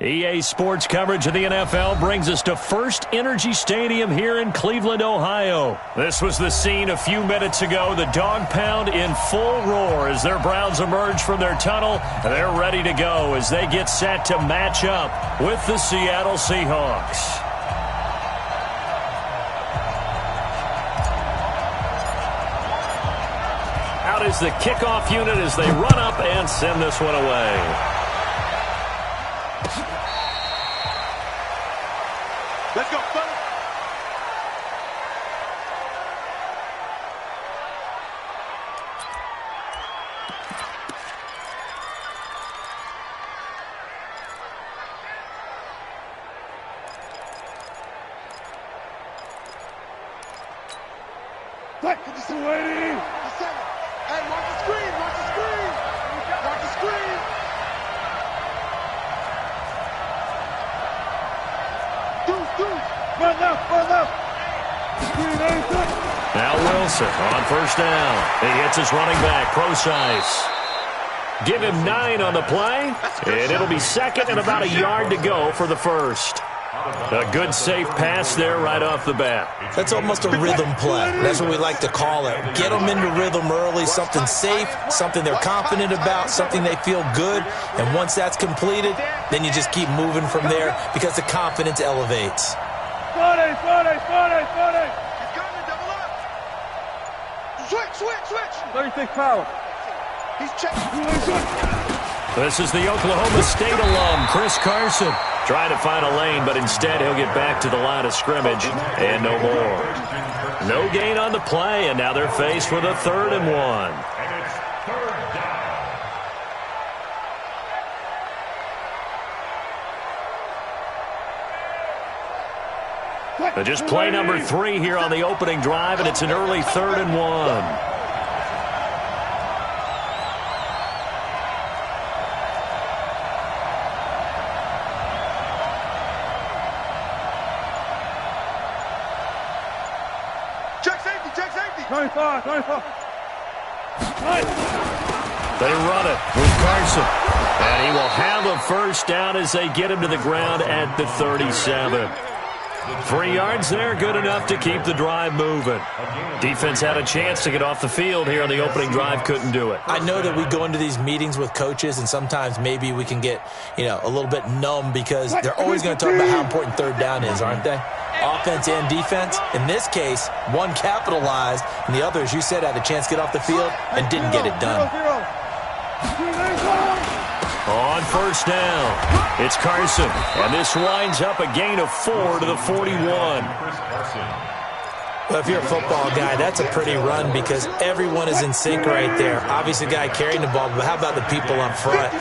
EA Sports coverage of the NFL brings us to First Energy Stadium here in Cleveland, Ohio. This was the scene a few minutes ago. The dog pound in full roar as their Browns emerge from their tunnel. They're ready to go as they get set to match up with the Seattle Seahawks. Out is the kickoff unit as they run up and send this one away. Let's go, fellas. Just waiting. Hey, watch the screen. Watch the screen. Watch the screen. Run left. Now Wilson on first down. He hits his running back, Procise. Give him 9 on the play, and it'll be second and about a yard to go for the first. A good, safe pass there right off the bat. That's almost a rhythm play. That's what we like to call it. Get them into rhythm early, something safe, something they're confident about, something they feel good. And once that's completed, then you just keep moving from there because the confidence elevates. 40. He's coming, double up. Switch. 36 power. He's checking. This is the Oklahoma State alum, Chris Carson. Trying to find a lane, but instead he'll get back to the line of scrimmage and no more. No gain on the play, and now they're faced with a 3rd and 1. Just play number 3 here on the opening drive, and it's an early 3rd and 1. Check safety. 25. They run it with Carson. And he will have a first down as they get him to the ground at the 37. 3 yards there, good enough to keep the drive moving. Defense had a chance to get off the field here on the opening drive, couldn't do it. I know that we go into these meetings with coaches, and sometimes maybe we can get, a little bit numb because they're always going to talk about how important 3rd down is, aren't they? Offense and defense. In this case, one capitalized, and the other, as you said, had a chance to get off the field and didn't get it done. On first down, it's Carson, and this winds up a gain of 4 to the 41. Well, if you're a football guy, that's a pretty run because everyone is in sync right there. Obviously, the guy carrying the ball, but how about the people up front?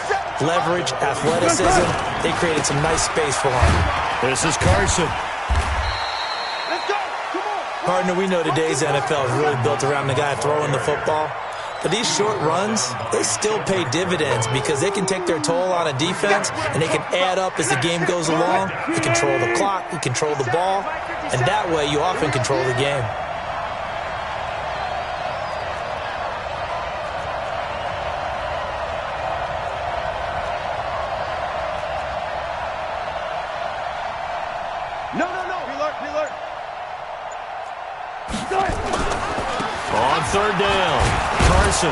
Leverage, athleticism, they created some nice space for him. This is Carson. Partner, we know today's NFL is really built around the guy throwing the football. But these short runs, they still pay dividends because they can take their toll on a defense and they can add up as the game goes along. You control the clock, you control the ball, and that way you often control the game. No. Preload. On 3rd down, Carson.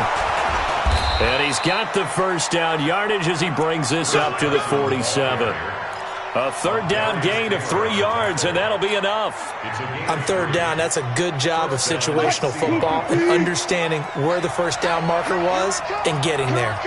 And he's got the first down yardage as he brings this up to the 47. A 3rd down gain of 3 yards, and that'll be enough. On 3rd down, that's a good job of situational football and understanding where the first down marker was and getting there.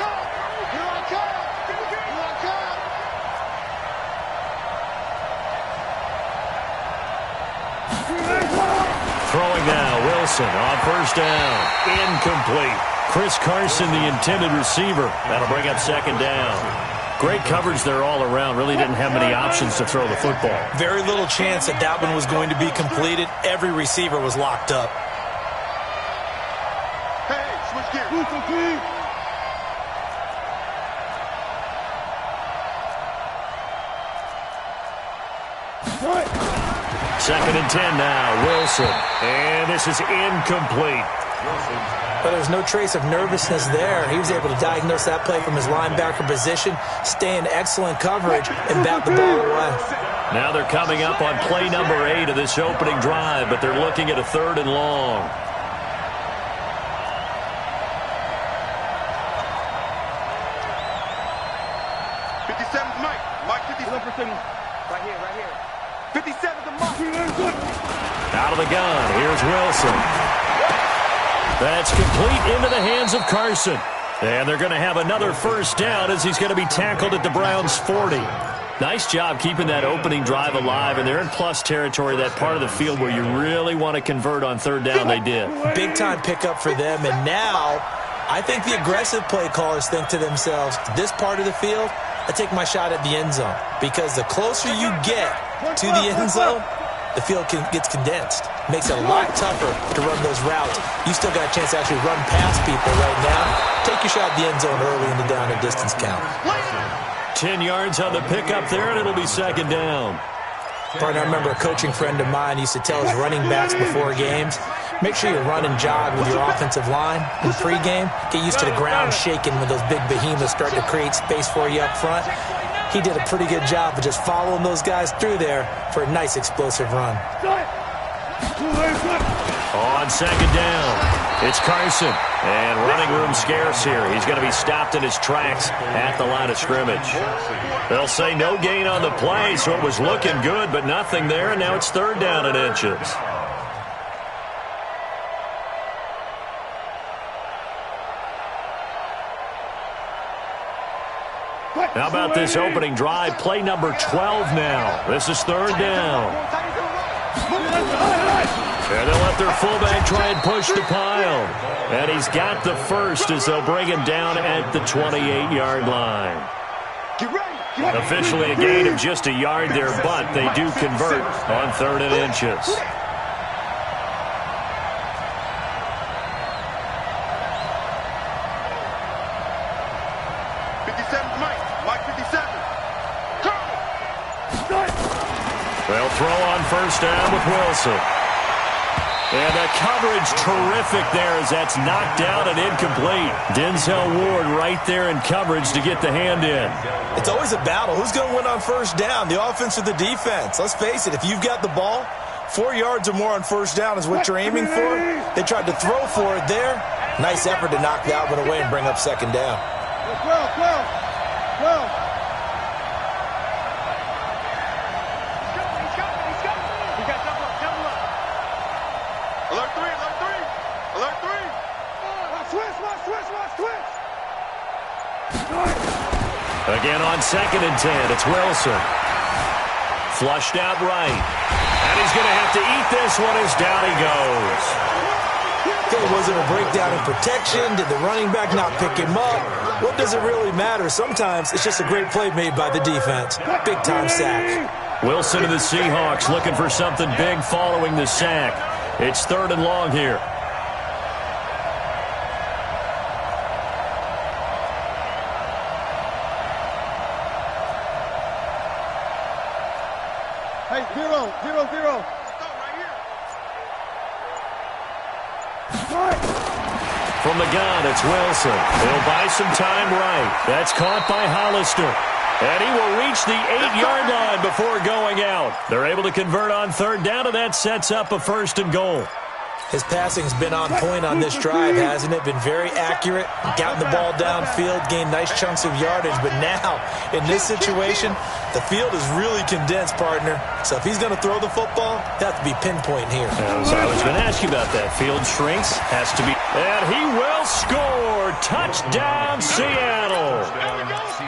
Throwing now, Wilson on first down. Incomplete. Chris Carson, the intended receiver. That'll bring up 2nd down. Great coverage there all around. Really didn't have many options to throw the football. Very little chance that one was going to be completed. Every receiver was locked up. Hey, switch gears. 2nd and 10 now, Wilson. And this is incomplete. But there's no trace of nervousness there. He was able to diagnose that play from his linebacker position, stay in excellent coverage, and bat the ball away. Now they're coming up on play number 8 of this opening drive, but they're looking at a 3rd and long. Right here. 57's the mark. Out of the gun, here's Wilson. That's complete into the hands of Carson. And they're going to have another first down as he's going to be tackled at the Browns' 40. Nice job keeping that opening drive alive, and they're in plus territory, that part of the field where you really want to convert on 3rd down. They did. Big-time pickup for them, and now I think the aggressive play callers think to themselves, this part of the field, I take my shot at the end zone, because the closer you get to the end zone, the field gets condensed. Makes it a lot tougher to run those routes. You still got a chance to actually run past people right now. Take your shot at the end zone early in the down and distance count. 10 yards on the pickup there, and it'll be 2nd down. Partner, I remember a coaching friend of mine used to tell his running backs before games, make sure you run and jog with your offensive line in pregame. Get used to the ground shaking when those big behemoths start to create space for you up front. He did a pretty good job of just following those guys through there for a nice explosive run. On 2nd down, it's Carson. And running room scarce here. He's going to be stopped in his tracks at the line of scrimmage. They'll say no gain on the play, so it was looking good, but nothing there, and now it's 3rd down and inches. How about this opening drive? Play number 12 now. This is 3rd down. And they'll let their fullback try and push the pile. And he's got the first as they'll bring him down at the 28-yard line. Officially a gain of just a yard there, but they do convert on 3rd and inches. They'll throw on 1st down with Wilson. And the coverage terrific there as that's knocked down and incomplete. Denzel Ward right there in coverage to get the hand in. It's always a battle. Who's going to win on 1st down, the offense or the defense? Let's face it, if you've got the ball, 4 yards or more on 1st down is what you're aiming for. They tried to throw for it there. Nice effort to knock that one away and bring up 2nd down. 12. Again on 2nd and 10, it's Wilson. Flushed out right. And he's going to have to eat this one as down he goes. Okay, was it a breakdown in protection? Did the running back not pick him up? What does it really matter? Sometimes it's just a great play made by the defense. Big-time sack. Wilson and the Seahawks looking for something big following the sack. It's 3rd and long here. Hey, 0. From the gun, it's Wilson. He'll buy some time right. That's caught by Hollister. And he will reach the 8-yard line before going out. They're able to convert on 3rd down, and that sets up a 1st and goal. His passing's been on point on this drive, hasn't it? Been very accurate, gotten the ball downfield, gained nice chunks of yardage. But now, in this situation, the field is really condensed, partner. So if he's going to throw the football, that has to be pinpoint here. I was going to ask you about that. Field shrinks, has to be. And he will score. Touchdown, Seattle.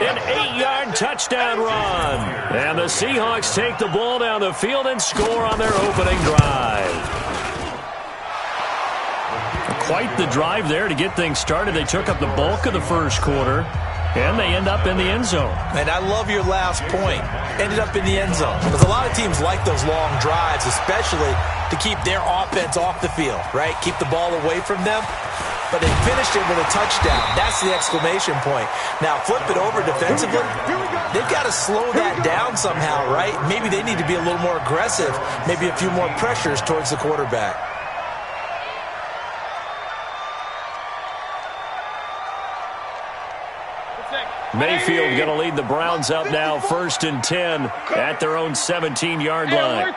An 8-yard touchdown run. And the Seahawks take the ball down the field and score on their opening drive. Quite the drive there to get things started. They took up the bulk of the 1st quarter, and they end up in the end zone. And I love your last point. Ended up in the end zone. Because a lot of teams like those long drives, especially to keep their offense off the field, right? Keep the ball away from them. But they finished it with a touchdown. That's the exclamation point. Now, flip it over defensively. They've got to slow that down somehow, right? Maybe they need to be a little more aggressive. Maybe a few more pressures towards the quarterback. Mayfield going to lead the Browns up now, 1st and 10 at their own 17-yard line.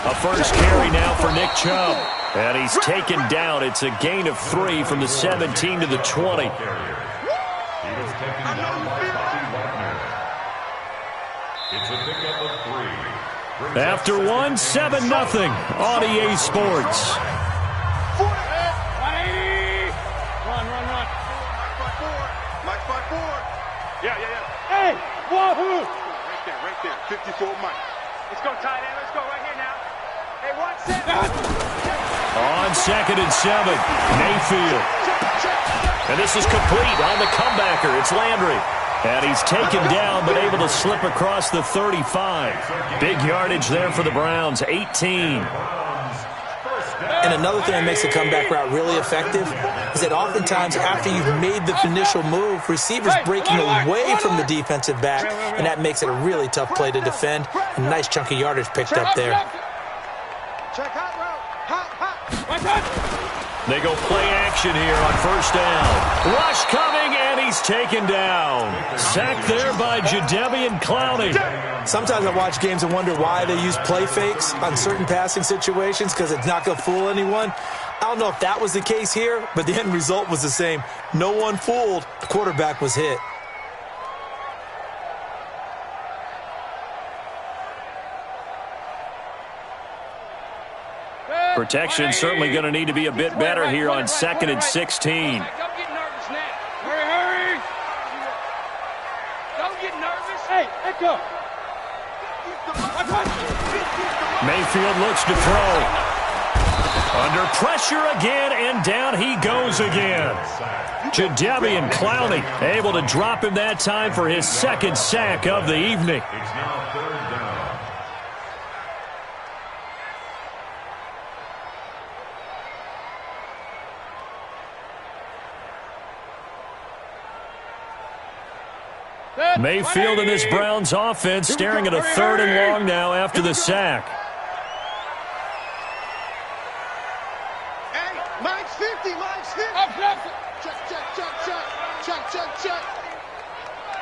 A first carry now for Nick Chubb. And he's taken down. It's a gain of 3 from the 17 to the 20. After 1, 7-0 on EA Sports. Hey, wahoo! Right there, 54 Mike. Let's go tight end. Let's go right here now. Hey, 1-7. On 2nd and 7, Mayfield. And this is complete on the comebacker. It's Landry. And he's taken down, but able to slip across the 35. Big yardage there for the Browns, 18. And another thing that makes a comeback route really effective is that oftentimes after you've made the initial move, receivers breaking away from the defensive back, and that makes it a really tough play to defend. A nice chunk of yardage picked up there. Check hot route. They go play action here on 1st down. Rush coming, and he's taken down. Sacked there by Jadeveon Clowney. Sometimes I watch games and wonder why they use play fakes on certain passing situations, because it's not going to fool anyone. I don't know if that was the case here, but the end result was the same. No one fooled. The quarterback was hit. Protection certainly going to need to be a bit better here on 2nd and 16. Don't get nervous now. Hurry. Don't get nervous. Hey, echo. Mayfield looks to throw. Under pressure again, and down he goes again. Jadeveon Clowney able to drop him that time for his 2nd sack of the evening. Mayfield and this Browns offense staring at a 3rd and long now after the sack. Hey, Mike's 50. Check.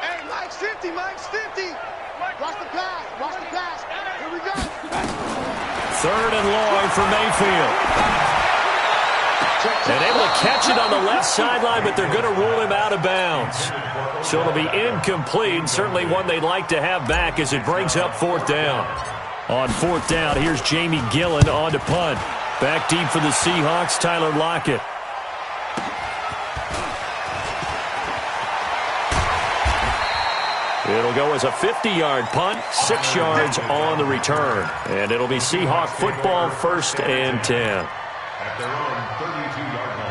Hey, Mike's 50. Watch the pass. Here we go. 3rd and long for Mayfield. And able to catch it on the left sideline, but they're going to rule him out of bounds. So it'll be incomplete, certainly one they'd like to have back as it brings up 4th down. On 4th down, here's Jamie Gillen on to punt. Back deep for the Seahawks, Tyler Lockett. It'll go as a 50-yard punt, 6 yards on the return. And it'll be Seahawk football, 1st and 10. At their own 32-yard line.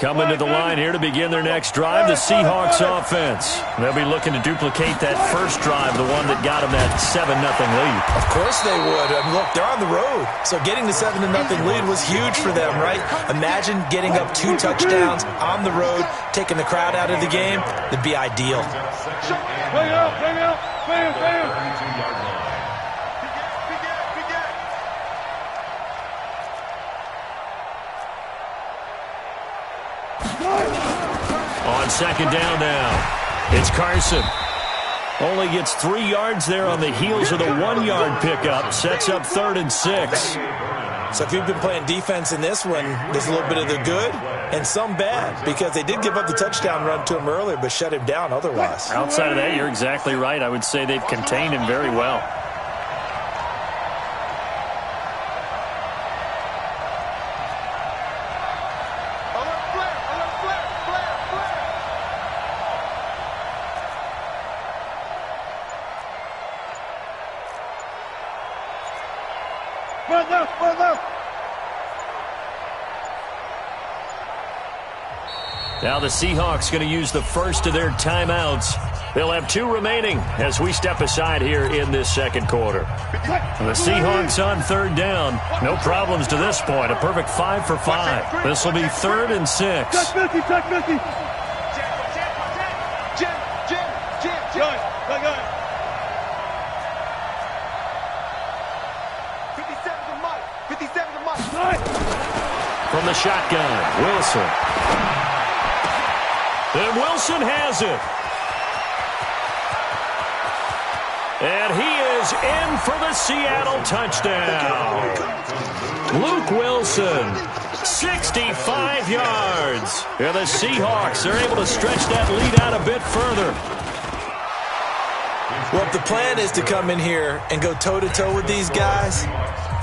Coming to the line here to begin their next drive, the Seahawks offense. They'll be looking to duplicate that first drive, the one that got them that 7-0 lead. Of course they would. I mean, look, they're on the road. So getting the 7-0 lead was huge for them, right? Imagine getting up 2 touchdowns on the road, taking the crowd out of the game. It'd be ideal. Bring it up. 32-yard line. On 2nd down now, it's Carson. Only gets 3 yards there on the heels of the 1-yard pickup. Sets up 3rd and 6. So if you've been playing defense in this one, there's a little bit of the good and some bad, because they did give up the touchdown run to him earlier, but shut him down otherwise. Outside of that, you're exactly right. I would say they've contained him very well. Now the Seahawks going to use the first of their timeouts. They'll have 2 remaining as we step aside here in this 2nd quarter. The Seahawks on 3rd down. No problems to this point. A perfect 5 for 5. This will be 3rd and 6. Check 50. Jim. Go. 57 to Mike. from the shotgun. Wilson. And Wilson has it. And he is in for the Seattle touchdown. Luke Wilson, 65 yards. And the Seahawks are able to stretch that lead out a bit further. Well, if the plan is to come in here and go toe-to-toe with these guys,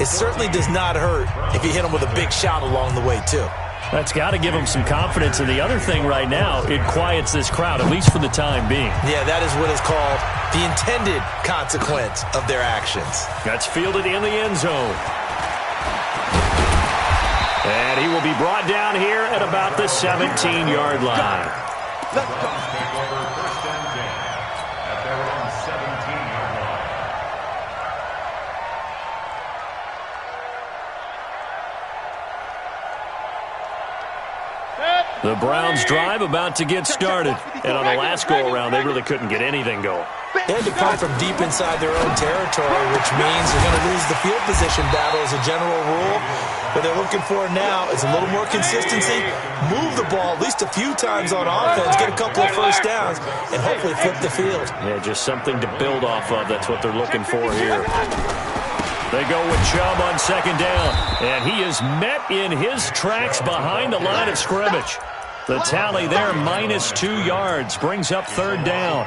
it certainly does not hurt if you hit them with a big shot along the way, too. That's got to give them some confidence. And the other thing right now, it quiets this crowd, at least for the time being. Yeah, that is what is called the intended consequence of their actions. That's fielded in the end zone. And he will be brought down here at about the 17-yard line. Let's go. Take over first and 10 at their own 17-yard line. The Browns drive about to get started. And on the last go-around, they really couldn't get anything going. They had to come from deep inside their own territory, which means they're going to lose the field position battle as a general rule. What they're looking for now is a little more consistency, move the ball at least a few times on offense, get a couple of first downs, and hopefully flip the field. Yeah, just something to build off of. That's what they're looking for here. They go with Chubb on second down, and he is met in his tracks behind the line of scrimmage. The tally there, -2 yards, brings up third down.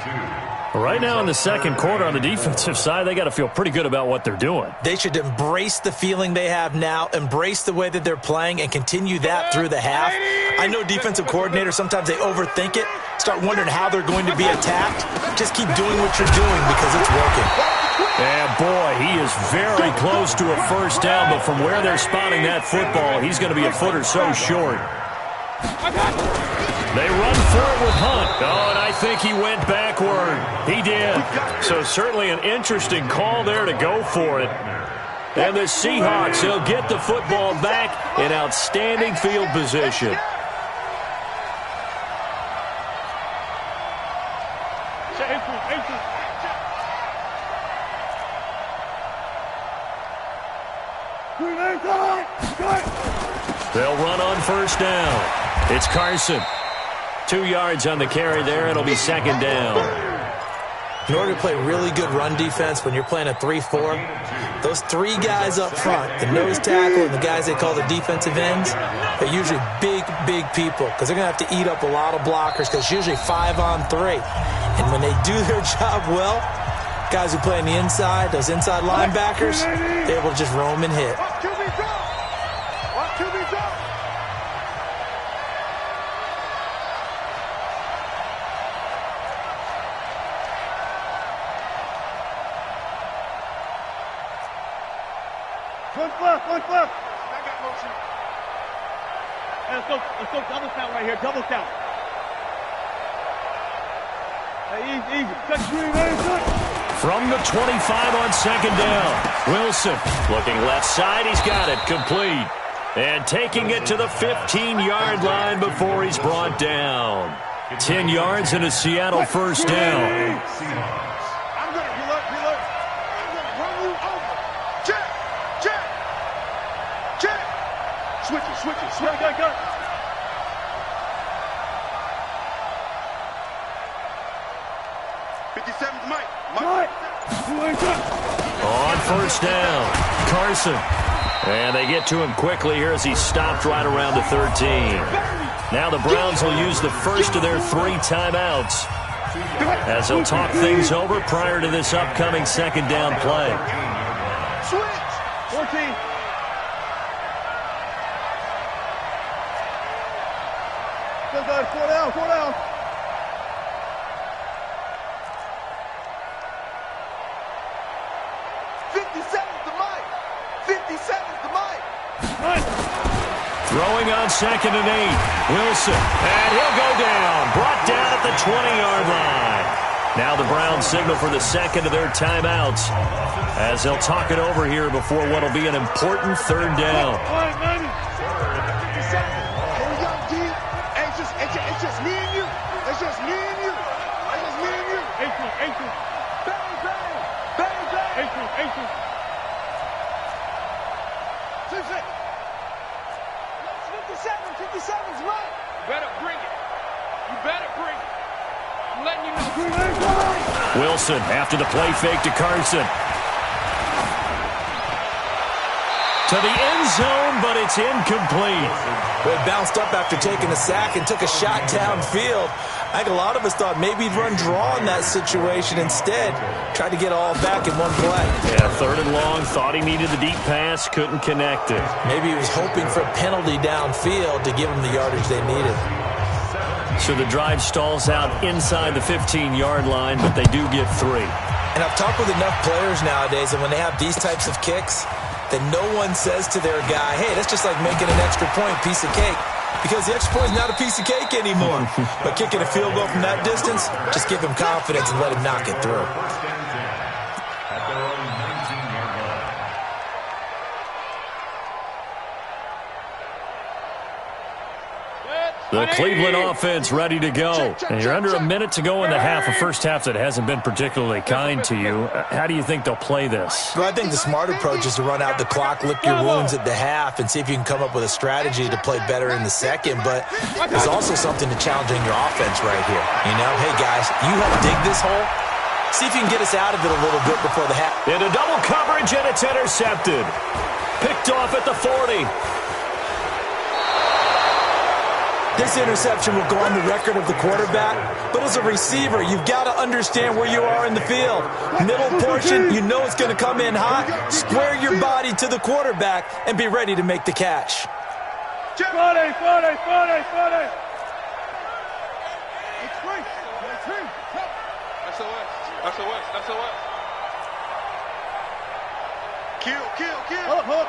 Right now in the second quarter on the defensive side, they got to feel pretty good about what they're doing. They should embrace the feeling they have now, embrace the way that they're playing, and continue that through the half. I know defensive coordinators, sometimes they overthink it, start wondering how they're going to be attacked. Just keep doing what you're doing because it's working. And boy, he is very close to a first down, but from where they're spotting that football, he's going to be a foot or so short. They run for it with Hunt. Oh, and I think he went backward. He did. So certainly an interesting call there to go for it. And the Seahawks, they'll get the football back in outstanding field position. They'll run on first down. It's Carson. 2 yards on the carry there. It'll be second down. In order to play really good run defense when you're playing a 3-4, those three guys up front, the nose tackle and the guys they call the defensive ends, they're usually big, big people because they're going to have to eat up a lot of blockers because it's usually 5-on-3. And when they do their job well, guys who play on the inside, those inside linebackers, they're able to just roam and hit. One flip. I got motion. Let's go double count right here. Double count. Hey, easy. Touch green, From the 25 on second down, Wilson looking left side. He's got it complete. And taking it to the 15-yard line before he's brought down. 10 yards and a Seattle first down. I'm going to reload. I'm going to run you over. Check. Switch it. Go. 57's Mike. On first down, Carson. And they get to him quickly here as he stopped right around the 13. Now the Browns will use the first of their 3 timeouts as they'll talk things over prior to this upcoming second down play. Switch. 14. Go, guys. 4 down. Throwing on second and 8. Wilson. And he'll go down. Brought down at the 20-yard line. Now the Browns signal for the second of their timeouts as they'll talk it over here before what will be an important third down. It's just me and you. Bang. 57's right. Better bring it. You better bring it. I'm letting you know. Wilson after the play fake to Carson. To the end zone, but it's incomplete. Well, he bounced up after taking a sack and took a shot downfield. I think a lot of us thought maybe he'd run draw in that situation instead. Tried to get all back in one play. Yeah, 3rd and long. Thought he needed the deep pass. Couldn't connect it. Maybe he was hoping for a penalty downfield to give him the yardage they needed. So the drive stalls out inside the 15-yard line, but they do get 3. And I've talked with enough players nowadays, and when they have these types of kicks, that no one says to their guy, hey, that's just like making an extra point, piece of cake. Because the extra point is not a piece of cake anymore. But kicking a field goal from that distance, just give him confidence and let him knock it through. At their own 19-yard line. The Cleveland offense ready to go. And you're under a minute to go in the half, a first half that hasn't been particularly kind to you. How do you think they'll play this? Well, I think the smart approach is to run out the clock, lick your wounds at the half, and see if you can come up with a strategy to play better in the second. But there's also something to challenging your offense right here. You know, hey, guys, you help dig this hole. See if you can get us out of it a little bit before the half. Into double coverage, and it's intercepted. Picked off at the 40. This interception will go on the record of the quarterback, but as a receiver, you've got to understand where you are in the field. Middle portion, you know it's going to come in hot. Square your body to the quarterback and be ready to make the catch. 40. SOS. Kill. Kill. Rotate.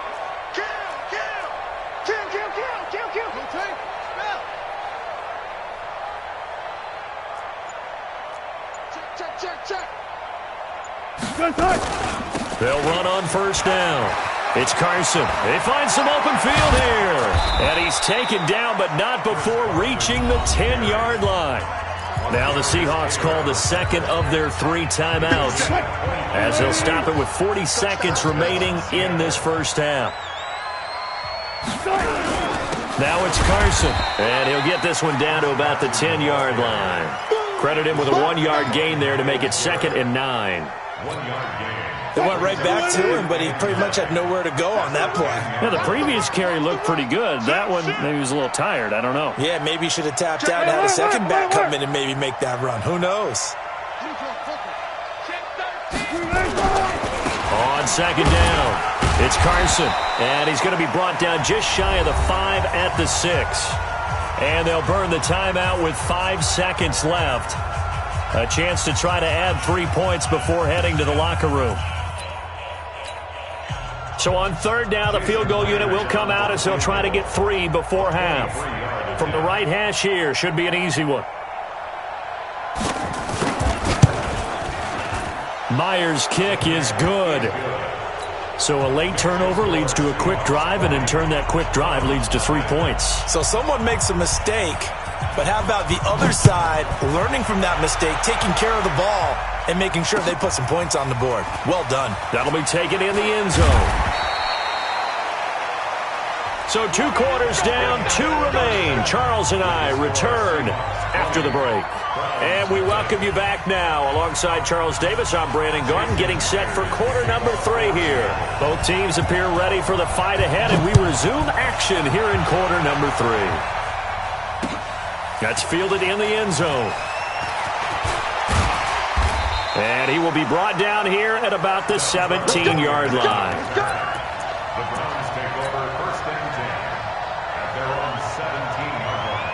Check. They'll run on first down. It's Carson. They find some open field here. And he's taken down, but not before reaching the 10-yard line. Now the Seahawks call the second of their 3 timeouts, as they'll stop it with 40 seconds remaining in this first half. Now it's Carson, and he'll get this one down to about the 10-yard line. Credit him with a 1-yard gain there to make it 2nd and 9. 1-yard gain. They went right back to him, but he pretty much had nowhere to go on that play. Yeah, the previous carry looked pretty good. That one, maybe he was a little tired. I don't know. Yeah, maybe he should have tapped out and had a second back come in and maybe make that run. Who knows? On second down, it's Carson, and he's going to be brought down just shy of the 5 at the 6. And they'll burn the timeout with 5 seconds left. A chance to try to add 3 points before heading to the locker room. So on third down, the field goal unit will come out as they'll try to get 3 before half. From the right hash here, should be an easy one. Myers' kick is good. So a late turnover leads to a quick drive, and in turn that quick drive leads to 3 points. So someone makes a mistake, but how about the other side learning from that mistake, taking care of the ball, and making sure they put some points on the board? Well done. That'll be taken in the end zone. So 2 quarters down, 2 remain. Charles and I return after the break. And we welcome you back now. Alongside Charles Davis, I'm Brandon Gordon, getting set for quarter number 3 here. Both teams appear ready for the fight ahead, and we resume action here in quarter number 3. That's fielded in the end zone. And he will be brought down here at about the 17-yard line. The Browns take over 1st and 10 at their own 17-yard line.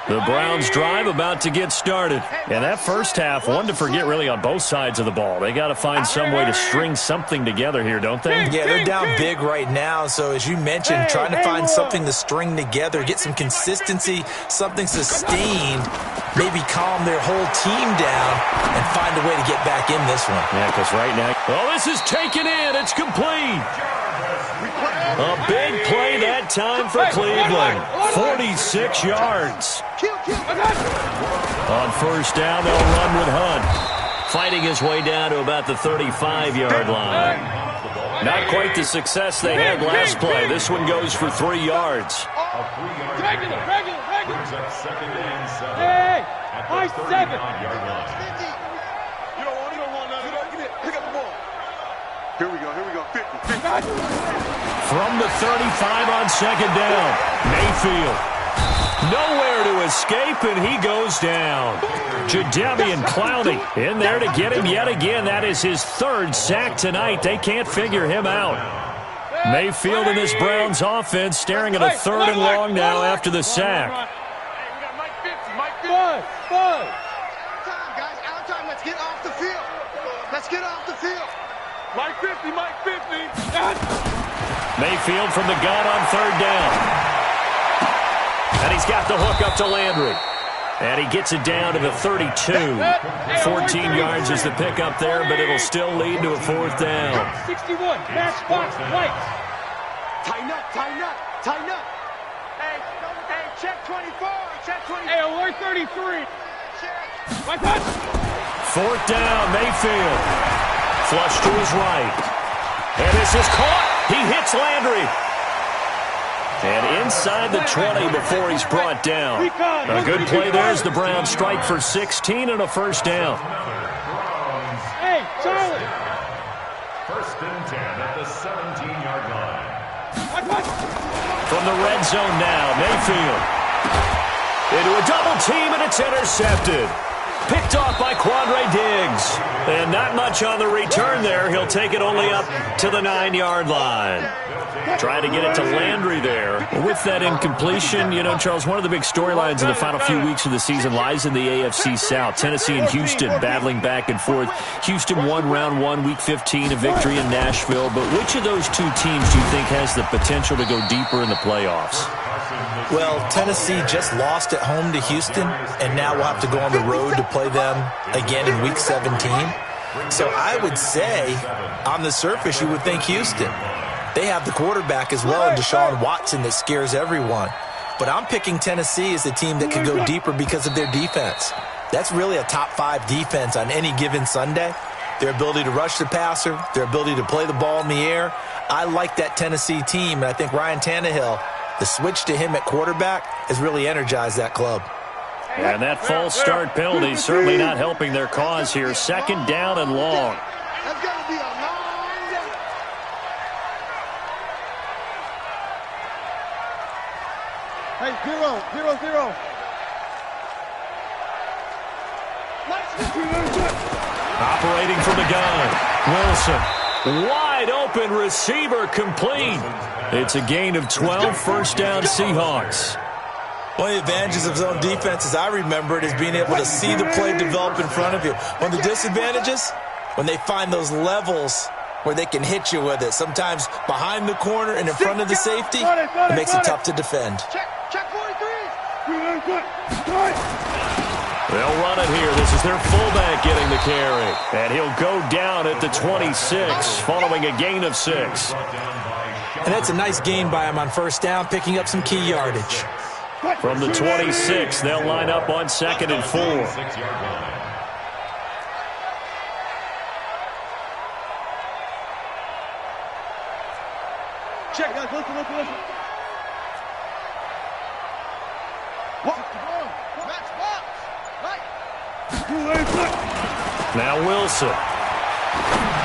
The Browns drive about to get started. And that first half, one to forget really on both sides of the ball. They got to find some way to string something together here, don't they? Yeah, they're down big right now. So as you mentioned, trying to find something to string together, get some consistency, something sustained, maybe calm their whole team down and find a way to get back in this one. Yeah, because right now, oh, this is taken in. It's complete. A big play that time for Cleveland. 46 yards. On first down, they'll run with Hunt, fighting his way down to about the 35-yard line. Not quite the success they had last play. This one goes for 3 yards. Regular. Brings up 2nd and 7. Hey, At high the 7. 39-yard line. You don't want none of that. Get it. Pick up the ball. Here we go. 50. From the 35 on 2nd down, Mayfield. Nowhere to escape, and he goes down. Jadeveon Clowney in there to get him yet again. That is his 3rd sack tonight. They can't figure him out. Mayfield and this Browns offense staring at a 3rd and long now after the sack. Hey, we got Mike 50. Time, guys. Out of time. Let's get off the field. Mike 50. Mayfield from the gun on 3rd down. And he's got the hook up to Landry. And he gets it down to the 32. 14 yards is the pickup there, but it'll still lead to a 4th down. 61. Matchbox lights. Tighten up. Hey, check 24. Hey, alert 33. My touch. 4th down, Mayfield. Flush to his right. And this is caught. He hits Landry. And inside the 20 before he's brought down. A good play there as the Browns strike for 16 and a 1st down. Hey, Charlie. 1st and 10 at the 17-yard line. My touch. From the red zone now, Mayfield. Into a double team, and it's intercepted. Picked off by Quandre Diggs. And not much on the return there. He'll take it only up to the 9-yard line. Trying to get it to Landry there. With that incompletion, you know, Charles, one of the big storylines in the final few weeks of the season lies in the AFC South. Tennessee and Houston battling back and forth. Houston won round 1, week 15, a victory in Nashville. But which of those 2 teams do you think has the potential to go deeper in the playoffs? Well, Tennessee just lost at home to Houston, and now we'll have to go on the road to play them again in week 17. So I would say, on the surface, you would think Houston. They have the quarterback as well, and Deshaun Watson, that scares everyone. But I'm picking Tennessee as a team that could go deeper because of their defense. That's really a top 5 defense on any given Sunday. Their ability to rush the passer, their ability to play the ball in the air. I like that Tennessee team, and I think Ryan Tannehill, the switch to him at quarterback, has really energized that club. And that false start penalty certainly not helping their cause here. 2nd down and long. That's got to be a long day. Hey, 0-0-0. Operating from the gun, Wilson. Wide open receiver, complete. It's a gain of 12, 1st down Seahawks. One of the advantages of zone defense, as I remember it, is being able to see the play develop in front of you. One of the disadvantages, when they find those levels where they can hit you with it, sometimes behind the corner and in front of the safety, it makes it tough to defend. Check 43. They'll run it here. This is their fullback getting the carry. And he'll go down at the 26 following a gain of 6. And that's a nice gain by him on 1st down, picking up some key yardage. From the 26, they'll line up on 2nd and 4. Check, guys. Listen. Match box. Right. Now Wilson.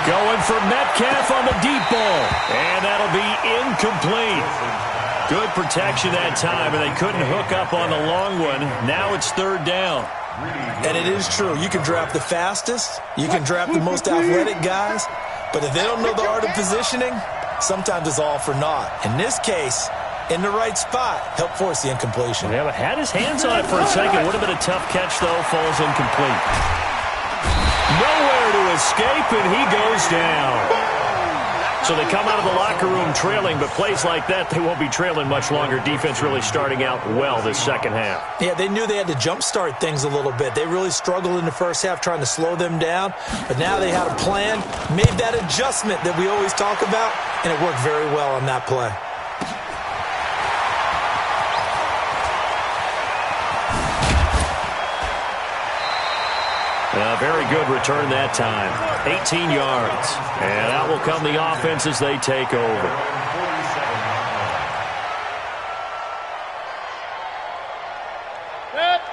Going for Metcalf on the deep ball. And that'll be incomplete. Good protection that time, and they couldn't hook up on the long one. Now it's 3rd down. And it is true. You can draft the fastest. You can draft the most athletic guys. But if they don't know the art of positioning, sometimes it's all for naught. In this case, in the right spot, helped force the incompletion. Yeah, but had his hands on it for a second. Would have been a tough catch, though. Falls incomplete. Nowhere to escape, and he goes down. So they come out of the locker room trailing, but plays like that, they won't be trailing much longer. Defense really starting out well this 2nd half. Yeah, they knew they had to jumpstart things a little bit. They really struggled in the 1st half trying to slow them down, but now they had a plan, made that adjustment that we always talk about, and it worked very well on that play. Very good return that time. 18 yards. And out will come the offense as they take over.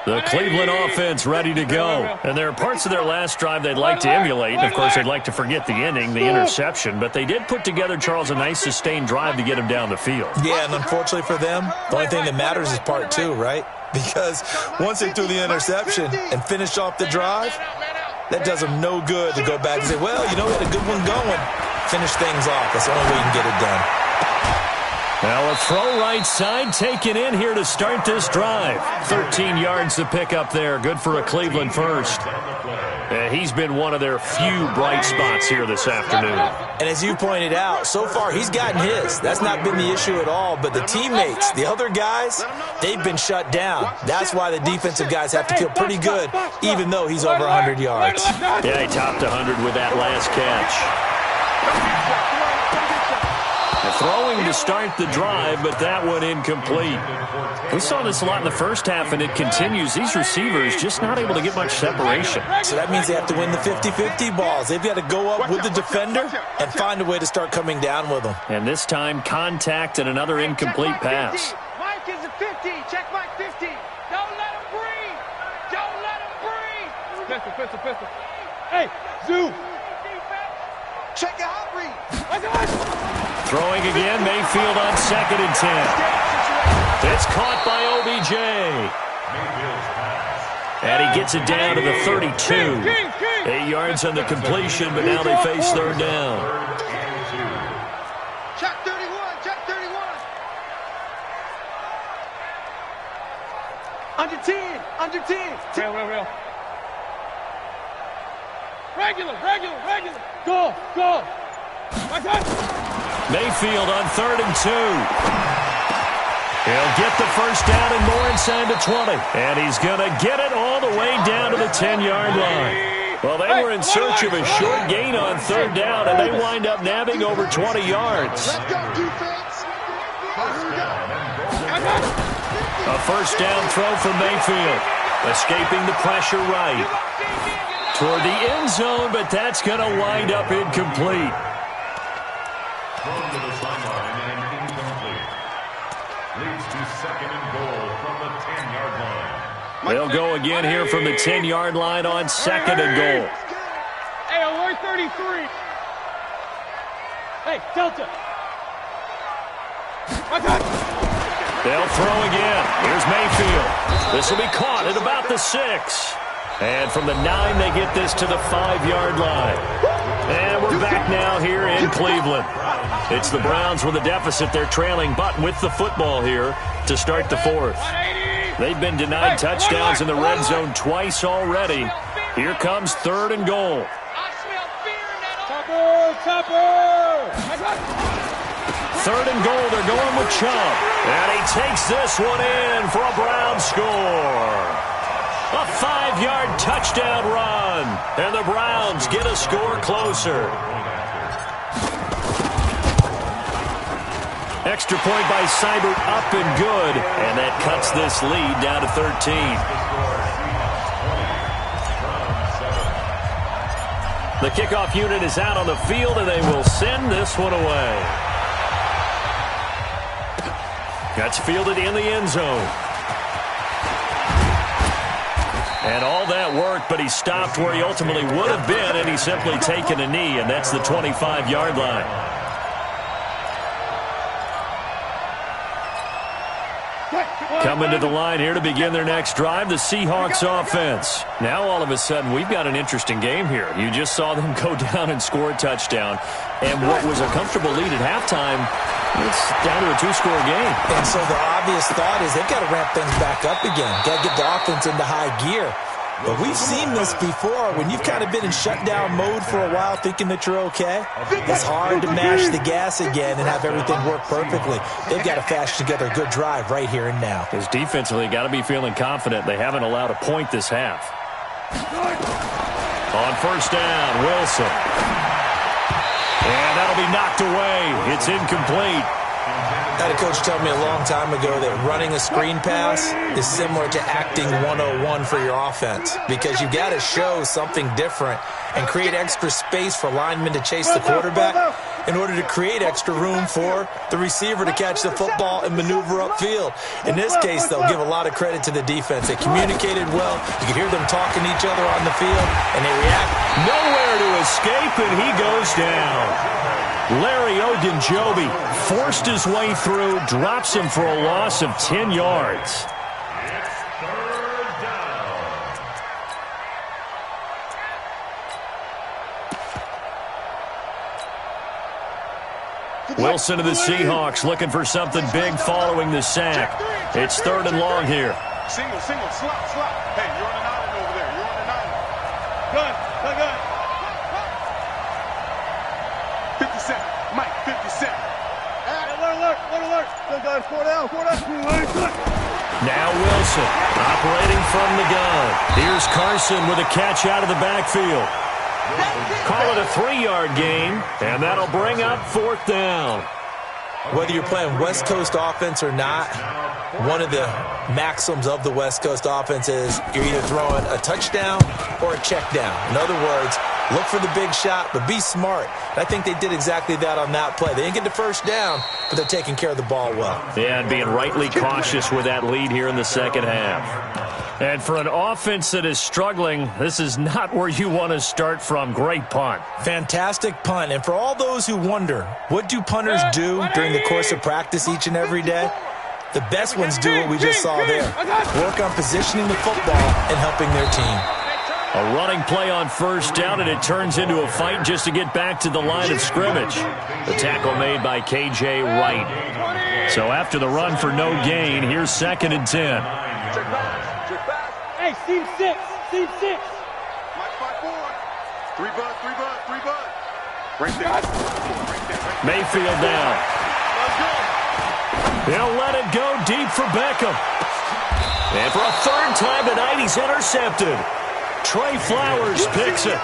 The Cleveland offense ready to go. And there are parts of their last drive they'd like to emulate. And, of course, they'd like to forget the ending, the interception. But they did put together, Charles, a nice sustained drive to get him down the field. Yeah, and unfortunately for them, the only thing that matters is part two, right? Because once they threw the interception and finished off the drive, that does them no good to go back and say, well, you know, we had a good one going. Finish things off. That's the only way you can get it done. Well, a throw right side taken in here to start this drive. 13 yards to pick up there. Good for a Cleveland first. He's been one of their few bright spots here this afternoon. And as you pointed out, so far he's gotten his. That's not been the issue at all. But the teammates, the other guys, they've been shut down. That's why the defensive guys have to feel pretty good, even though he's over 100 yards. Yeah, he topped 100 with that last catch. Throwing to start the drive, but that one incomplete. We saw this a lot in the first half, and it continues. These receivers just not able to get much separation. So that means they have to win the 50-50 balls. They've got to go up with the defender and find a way to start coming down with them. And this time, contact and another incomplete pass. Mike is at 50. Check Mike 50. Don't let him breathe. Don't let him breathe. Pistol. Hey, Zoo. Check it out, Reed. Throwing again, Mayfield on 2nd and 10. It's caught by OBJ. And he gets it down to the 32. 8 yards on the completion, but now they face third down. Check 31. Under 10. Real. Regular. Go. My God. Mayfield on 3rd and 2. He'll get the first down and more inside the 20. And he's going to get it all the way down to the 10-yard line. Well, they were in search of a short gain on 3rd down, and they wind up nabbing over 20 yards. Let's go, defense. A first down throw from Mayfield. Escaping the pressure right. Toward the end zone, but that's going to wind up incomplete. Thrown to the sideline and incomplete. Leads to 2nd and goal from the 10-yard line. They'll go again here from the 10-yard line on 2nd and goal. Hey, alert 33. Hey, Delta. They'll throw again. Here's Mayfield. This will be caught at about the 6. And from the 9, they get this to the 5-yard line. And we're back now here in Cleveland. It's the Browns with a deficit. They're trailing, but with the football here to start the 4th. They've been denied touchdowns in the red zone twice already. Here comes 3rd and goal. Topper! 3rd and goal, they're going with Chubb. And he takes this one in for a Browns score. A 5-yard touchdown run. And the Browns get a score closer. Extra point by Seibert, up and good. And that cuts this lead down to 13. The kickoff unit is out on the field, and they will send this one away. That's fielded in the end zone. And all that worked, but he stopped where he ultimately would have been, and he's simply taken a knee, and that's the 25-yard line. Coming to the line here to begin their next drive, the Seahawks offense. Now all of a sudden we've got an interesting game here. You just saw them go down and score a touchdown. And what was a comfortable lead at halftime, it's down to a 2-score game. And so the obvious thought is they've got to ramp things back up again. Got to get the offense into high gear. But we've seen this before. When you've kind of been in shutdown mode for a while thinking that you're okay, it's hard to mash the gas again and have everything work perfectly. They've got to fashion together a good drive right here and now. His defensively got to be feeling confident. They haven't allowed a point this half. On first down, Wilson. And that'll be knocked away. It's incomplete. I had a coach tell me a long time ago that running a screen pass is similar to acting 101 for your offense, because you've got to show something different and create extra space for linemen to chase the quarterback in order to create extra room for the receiver to catch the football and maneuver upfield. In this case, they'll give a lot of credit to the defense. They communicated well. You could hear them talking to each other on the field, and they react. Nowhere to escape, and he goes down. Larry Ogunjobi forced his way through, drops him for a loss of 10 yards. It's third down. Wilson of the Seahawks looking for something big following the sack. It's 3rd and long here. Single, slot. Hey, you're on an island over there. You're on an island. Gun. 57. Mike, 57. Alert. Good guys, 4 down. Now Wilson operating from the gun. Here's Carson with a catch out of the backfield. Call it a 3-yard gain, and that'll bring up 4th down. Whether you're playing West Coast offense or not, one of the maxims of the West Coast offense is you're either throwing a touchdown or a check down. In other words, look for the big shot, but be smart. And I think they did exactly that on that play. They didn't get the first down, but they're taking care of the ball well. Yeah, and being rightly cautious with that lead here in the second half. And for an offense that is struggling, this is not where you want to start from. Great punt. Fantastic punt. And for all those who wonder, what do punters do during the course of practice each and every day? The best ones do what we just saw there. Work on positioning the football and helping their team. A running play on 1st down, and it turns into a fight just to get back to the line of scrimmage. The tackle made by K.J. Wright. So after the run for no gain, here's 2nd and 10. Hey, seam 6. Mike 5-4. 3 bud. Right there. Mayfield down. They'll let it go deep for Beckham. And for a 3rd time tonight, he's intercepted. Trey Flowers picks it.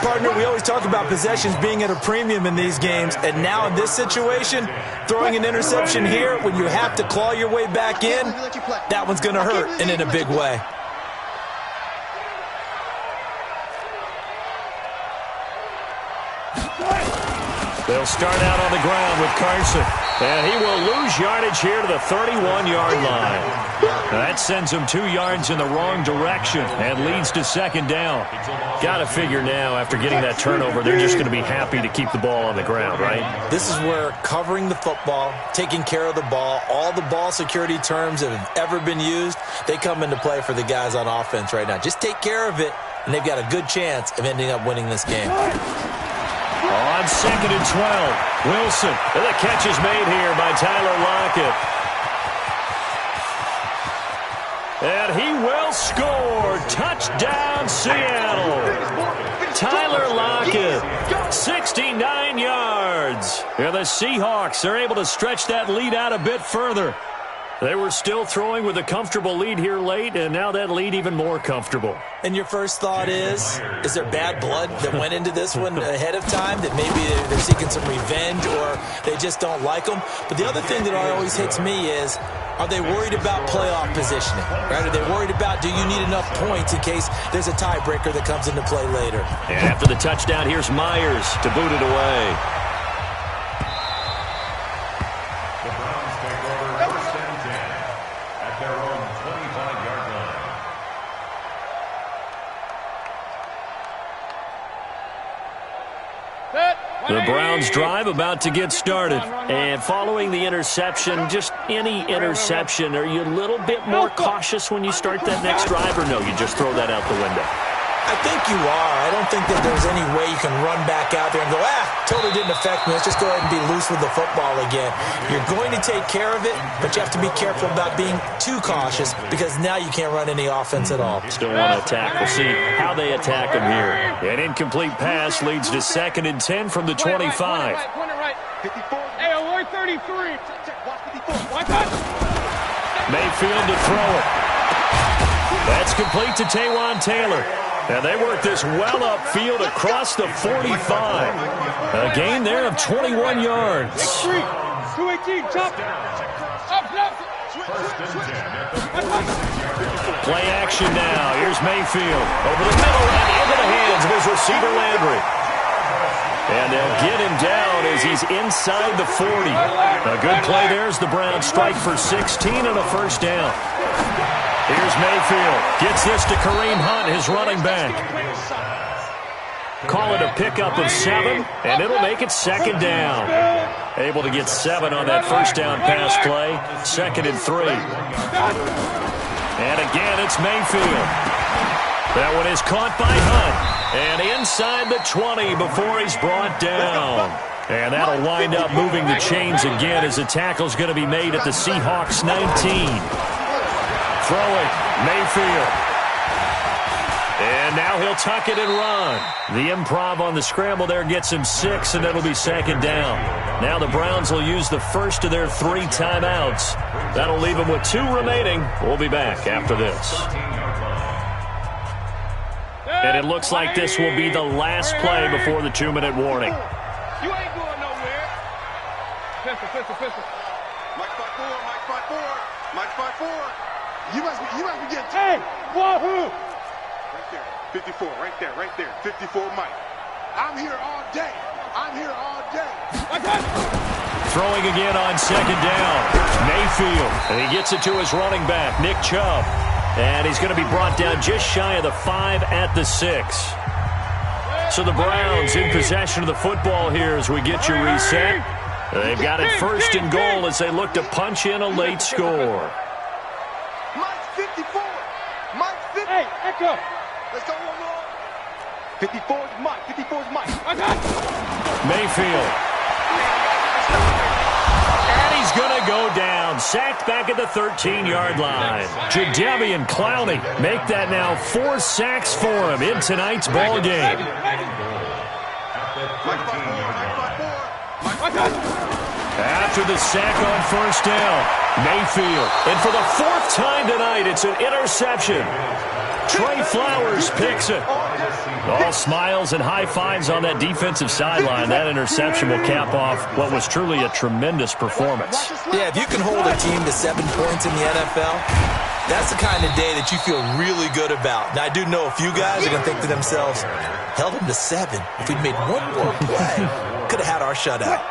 Partner, we always talk about possessions being at a premium in these games, and now in this situation, throwing an interception here when you have to claw your way back in, that one's going to hurt, and in a big way. They'll start out on the ground with Carson. And he will lose yardage here to the 31-yard line. That sends him 2 yards in the wrong direction and leads to 2nd down. Got to figure now, after getting that turnover, they're just going to be happy to keep the ball on the ground, right? This is where covering the football, taking care of the ball, all the ball security terms that have ever been used, they come into play for the guys on offense right now. Just take care of it, and they've got a good chance of ending up winning this game. On 2nd and 12, Wilson. And the catch is made here by Tyler Lockett. And he will score. Touchdown, Seattle. Tyler Lockett, 69 yards. And the Seahawks are able to stretch that lead out a bit further. They were still throwing with a comfortable lead here late, and now that lead even more comfortable. And your first thought is there bad blood that went into this one ahead of time, that maybe they're seeking some revenge or they just don't like them? But the other thing that always hits me is, are they worried about playoff positioning? Right? Are they worried about, do you need enough points in case there's a tiebreaker that comes into play later? And after the touchdown, here's Myers to boot it away. The Browns drive about to get started. And following the interception, just any interception, are you a little bit more cautious when you start that next drive, or no, you just throw that out the window? I think you are. I don't think that there's any way you can run back out there and go, totally didn't affect me. Let's just go ahead and be loose with the football again. You're going to take care of it, but you have to be careful about being too cautious because now you can't run any offense at all. Still want to attack. We'll see how they attack him here. An incomplete pass leads to 2nd and 10 from the 25. Right. 54. Hey, alert 33. Watch out. Mayfield to throw it. That's complete to Taywan Taylor. And they work this well upfield across the 45. A gain there of 21 yards. 218, chop. Up, left. Play action now. Here's Mayfield. Over the middle and into the hands of his receiver, Landry. And they'll get him down as he's inside the 40. A good play there as the Browns strike for 16 and a first down. Here's Mayfield. Gets this to Kareem Hunt, his running back. Call it a pickup of 7, and it'll make it second down. Able to get 7 on that first down pass play. 2nd and 3. And again, it's Mayfield. That one is caught by Hunt. And inside the 20 before he's brought down. And that'll wind up moving the chains again as the tackle's going to be made at the Seahawks 19. Throwing, Mayfield. And now he'll tuck it and run. The improv on the scramble there gets him 6, and it'll be second down. Now the Browns will use the first of their 3 timeouts. That'll leave them with 2 remaining. We'll be back after this. And it looks like this will be the last play before the 2-minute warning. You ain't going nowhere. Pistol. Mike 5-4, Mike 5-4, Mike 5-4. You must be getting... Hey, wahoo! Right there, 54, right there, 54 Mike. I'm here all day. Throwing again on second down. Mayfield, and he gets it to his running back, Nick Chubb. And he's going to be brought down just shy of the 5 at the 6. So the Browns in possession of the football here as we get you reset. They've got it 1st and goal as they look to punch in a late score. Mike 54. Mike 50. Hey, Echo. Let's go one more. 54 is Mike. 54 is Mike. Mayfield. And he's going to go down. Sacked back at the 13-yard line. Jadeveon Clowney make that now 4 sacks for him in tonight's ball game. After the sack on first down, Mayfield. And for the 4th time tonight, it's an interception. Trey Flowers picks it. All smiles and high fives on that defensive sideline. That interception will cap off what was truly a tremendous performance. Yeah, if you can hold a team to 7 points in the NFL, that's the kind of day that you feel really good about. Now, I do know a few guys are going to think to themselves, held them to 7. If we'd made 1 more play, could have had our shutout.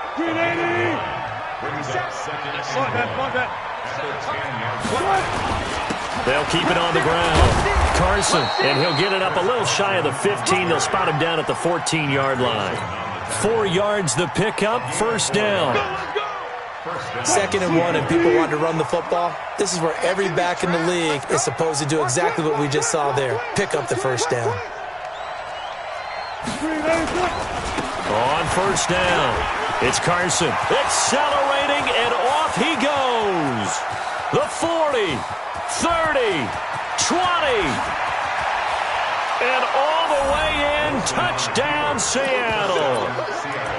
They'll keep it on the ground. Carson, and he'll get it up a little shy of the 15. They'll spot him down at the 14-yard line. 4 yards the pickup, first down. 2nd and 1, and people want to run the football. This is where every back in the league is supposed to do exactly what we just saw there. Pick up the first down. On first down, it's Carson. Accelerating, and off he goes. The 40, 30, 20. And all the way in, touchdown Seattle.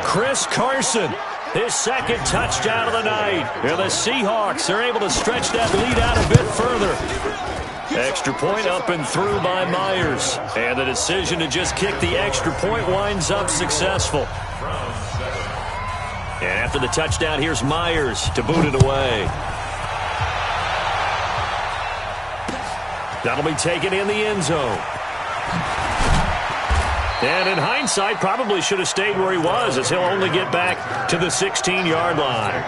Chris Carson, his 2nd touchdown of the night. And the Seahawks are able to stretch that lead out a bit further. Extra point up and through by Myers. And the decision to just kick the extra point winds up successful. And after the touchdown, here's Myers to boot it away. That'll be taken in the end zone. And in hindsight, probably should have stayed where he was, as he'll only get back to the 16-yard line.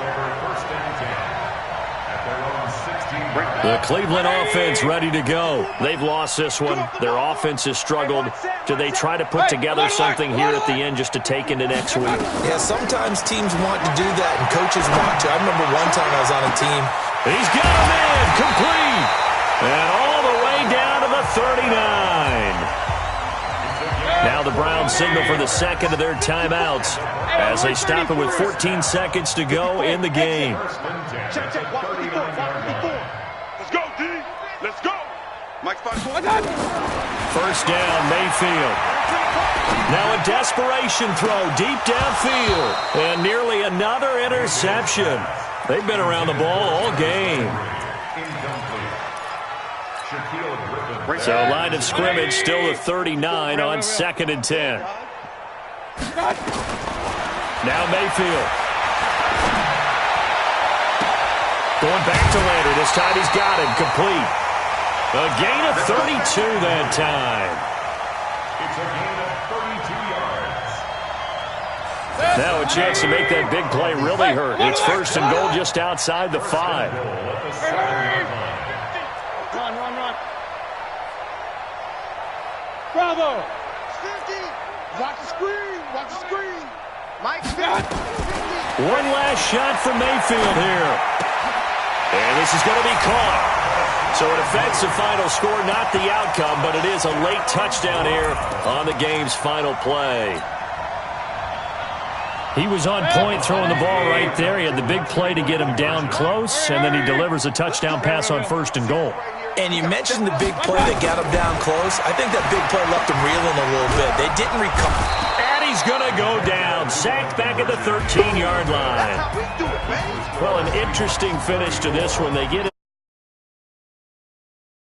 The Cleveland offense ready to go. They've lost this one. Their offense has struggled. Do they try to put together something here at the end just to take into next week? Yeah, sometimes teams want to do that, and coaches want to. I remember one time I was on a team. He's got a man, complete. And all the way down to the 39. Now the Browns signal for the 2nd of their timeouts as they stop it with 14 seconds to go in the game. Check. Watch 54. Let's go, D. Let's go. Mike's 5-4. First down, Mayfield. Now a desperation throw deep downfield. And nearly another interception. They've been around the ball all game. So line of scrimmage still the 39 on 2nd and 10. Now Mayfield. Going back to Leonard. This time he's got him. Complete. A gain of 32 that time. It's a gain of 32 yards. Now a chance to make that big play really hurt. It's first and goal just outside the 5. Run. Bravo. 50. Watch the screen. Mike 50. One last shot from Mayfield here. And this is going to be caught. So it affects the final score, not the outcome, but it is a late touchdown here on the game's final play. He was on point throwing the ball right there. He had the big play to get him down close, and then he delivers a touchdown pass on first and goal. And you mentioned the big play that got him down close. I think that big play left him reeling a little bit. They didn't recover. And he's going to go down. Sacked back at the 13-yard line. Well, an interesting finish to this one. They get it.